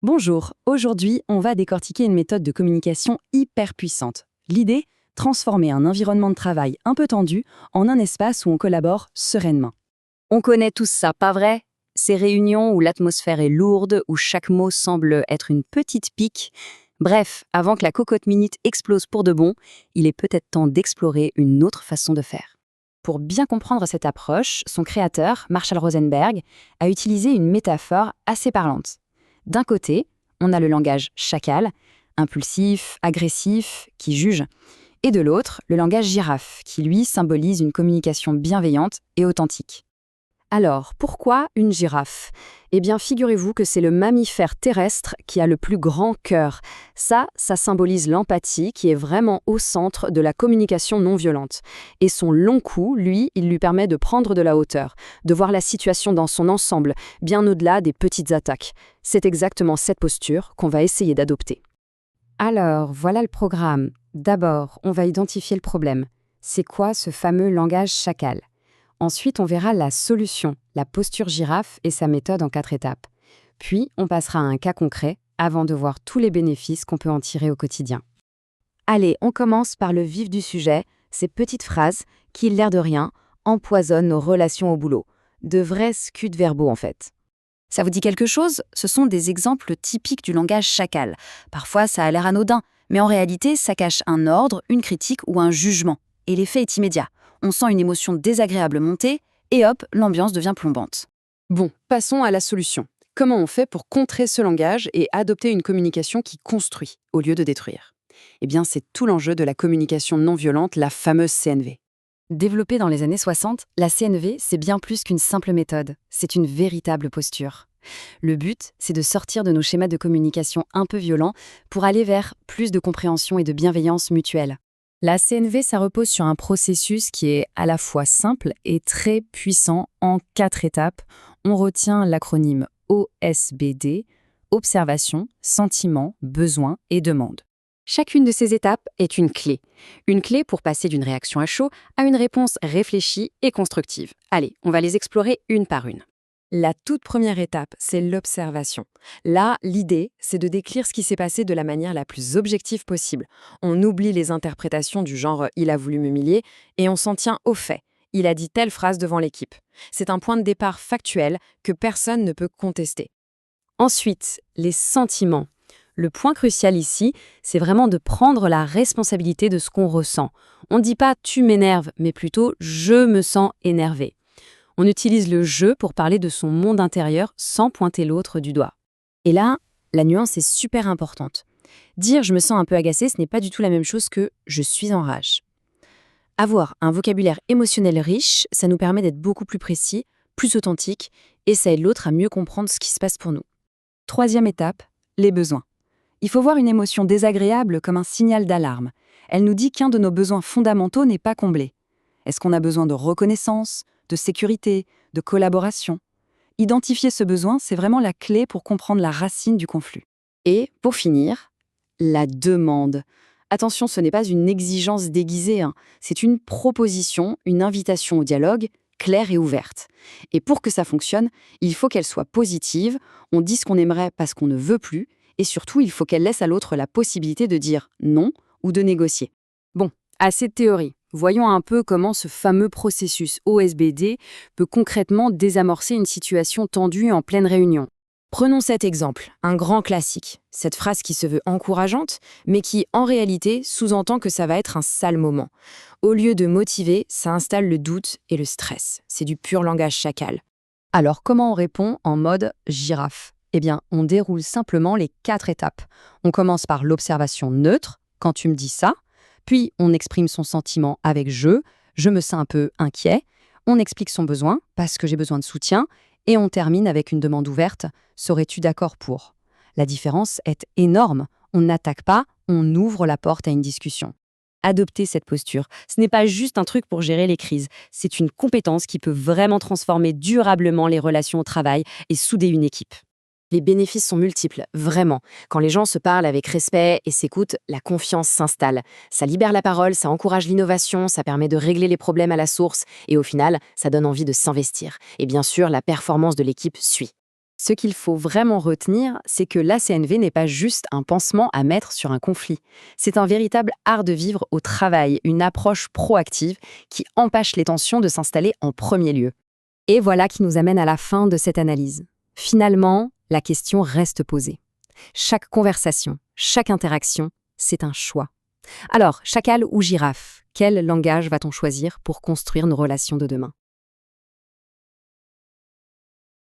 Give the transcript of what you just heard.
Bonjour, aujourd'hui on va décortiquer une méthode de communication hyper puissante. L'idée, transformer un environnement de travail un peu tendu en un espace où on collabore sereinement. On connaît tous ça, pas vrai? Ces réunions où l'atmosphère est lourde, où chaque mot semble être une petite pique. Bref, avant que la cocotte minute explose pour de bon, il est peut-être temps d'explorer une autre façon de faire. Pour bien comprendre cette approche, son créateur, Marshall Rosenberg, a utilisé une métaphore assez parlante. D'un côté, on a le langage chacal, impulsif, agressif, qui juge, et de l'autre, le langage girafe, qui lui symbolise une communication bienveillante et authentique. Alors, pourquoi une girafe? Eh bien, figurez-vous que c'est le mammifère terrestre qui a le plus grand cœur. Ça symbolise l'empathie qui est vraiment au centre de la communication non violente. Et son long cou, lui, il lui permet de prendre de la hauteur, de voir la situation dans son ensemble, bien au-delà des petites attaques. C'est exactement cette posture qu'on va essayer d'adopter. Alors, voilà le programme. D'abord, on va identifier le problème. C'est quoi ce fameux langage chacal? Ensuite, on verra la solution, la posture girafe et sa méthode en 4 étapes. Puis, on passera à un cas concret avant de voir tous les bénéfices qu'on peut en tirer au quotidien. Allez, on commence par le vif du sujet, ces petites phrases qui, l'air de rien, empoisonnent nos relations au boulot. De vrais scuds-verbaux en fait. Ça vous dit quelque chose? Ce sont des exemples typiques du langage chacal. Parfois, ça a l'air anodin, mais en réalité, ça cache un ordre, une critique ou un jugement. Et l'effet est immédiat. On sent une émotion désagréable monter, et hop, l'ambiance devient plombante. Bon, passons à la solution. Comment on fait pour contrer ce langage et adopter une communication qui construit au lieu de détruire? Eh bien, c'est tout l'enjeu de la communication non violente, la fameuse CNV. Développée dans les années 60, la CNV, c'est bien plus qu'une simple méthode. C'est une véritable posture. Le but, c'est de sortir de nos schémas de communication un peu violents pour aller vers plus de compréhension et de bienveillance mutuelle. La CNV, ça repose sur un processus qui est à la fois simple et très puissant en 4 étapes. On retient l'acronyme OSBD, observation, sentiment, besoin et demande. Chacune de ces étapes est une clé. Une clé pour passer d'une réaction à chaud à une réponse réfléchie et constructive. Allez, on va les explorer une par une. La toute première étape, c'est l'observation. Là, l'idée, c'est de décrire ce qui s'est passé de la manière la plus objective possible. On oublie les interprétations du genre « il a voulu m'humilier » et on s'en tient aux faits. Il a dit telle phrase devant l'équipe. C'est un point de départ factuel que personne ne peut contester. Ensuite, les sentiments. Le point crucial ici, c'est vraiment de prendre la responsabilité de ce qu'on ressent. On ne dit pas « tu m'énerves », mais plutôt « je me sens énervé ». On utilise le « je » pour parler de son monde intérieur sans pointer l'autre du doigt. Et là, la nuance est super importante. Dire « je me sens un peu agacé », ce n'est pas du tout la même chose que « je suis en rage ». Avoir un vocabulaire émotionnel riche, ça nous permet d'être beaucoup plus précis, plus authentique, et ça aide l'autre à mieux comprendre ce qui se passe pour nous. Troisième étape, les besoins. Il faut voir une émotion désagréable comme un signal d'alarme. Elle nous dit qu'un de nos besoins fondamentaux n'est pas comblé. Est-ce qu'on a besoin de reconnaissance, de sécurité, de collaboration? Identifier ce besoin, c'est vraiment la clé pour comprendre la racine du conflit. Et, pour finir, la demande. Attention, ce n'est pas une exigence déguisée, c'est une proposition, une invitation au dialogue, claire et ouverte. Et pour que ça fonctionne, il faut qu'elle soit positive, on dit ce qu'on aimerait parce qu'on ne veut plus, et surtout, il faut qu'elle laisse à l'autre la possibilité de dire non ou de négocier. Bon, assez de théorie. Voyons un peu comment ce fameux processus OSBD peut concrètement désamorcer une situation tendue en pleine réunion. Prenons cet exemple, un grand classique. Cette phrase qui se veut encourageante, mais qui, en réalité, sous-entend que ça va être un sale moment. Au lieu de motiver, ça installe le doute et le stress. C'est du pur langage chacal. Alors, comment on répond en mode girafe? Eh bien, on déroule simplement les 4 étapes. On commence par l'observation neutre, quand tu me dis ça. Puis, on exprime son sentiment avec je me sens un peu inquiet. On explique son besoin, parce que j'ai besoin de soutien. Et on termine avec une demande ouverte, serais-tu d'accord pour? La différence est énorme. On n'attaque pas, on ouvre la porte à une discussion. Adopter cette posture, ce n'est pas juste un truc pour gérer les crises. C'est une compétence qui peut vraiment transformer durablement les relations au travail et souder une équipe. Les bénéfices sont multiples, vraiment. Quand les gens se parlent avec respect et s'écoutent, la confiance s'installe. Ça libère la parole, ça encourage l'innovation, ça permet de régler les problèmes à la source et au final, ça donne envie de s'investir. Et bien sûr, la performance de l'équipe suit. Ce qu'il faut vraiment retenir, c'est que l'ACNV n'est pas juste un pansement à mettre sur un conflit. C'est un véritable art de vivre au travail, une approche proactive qui empêche les tensions de s'installer en premier lieu. Et voilà qui nous amène à la fin de cette analyse. Finalement, la question reste posée. Chaque conversation, chaque interaction, c'est un choix. Alors, chacal ou girafe, quel langage va-t-on choisir pour construire nos relations de demain ?